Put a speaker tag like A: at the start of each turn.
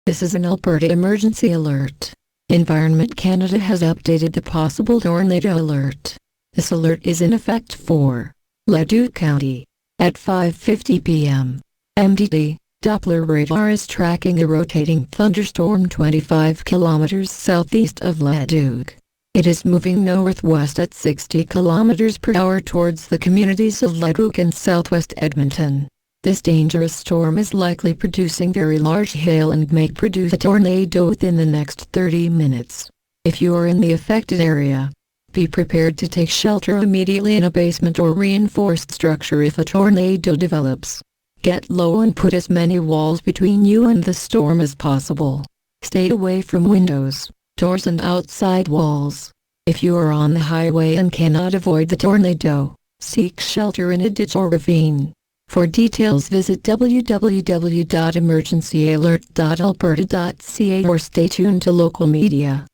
A: This is an Alberta emergency alert. Environment Canada has updated the possible tornado alert. This alert is in effect for Leduc County. At 5:50 p.m. MDT, Doppler radar is tracking a rotating thunderstorm 25 kilometers southeast of Leduc. It is moving northwest at 60 kilometers per hour towards the communities of Leduc and southwest Edmonton. This dangerous storm is likely producing very large hail and may produce a tornado within the next 30 minutes. If you are in the affected area, be prepared to take shelter immediately in a basement or reinforced structure if a tornado develops. Get low and put as many walls between you and the storm as possible. Stay away from windows, doors and outside walls. If you are on the highway and cannot avoid the tornado, seek shelter in a ditch or ravine. For details visit www.emergencyalert.alberta.ca or stay tuned to local media.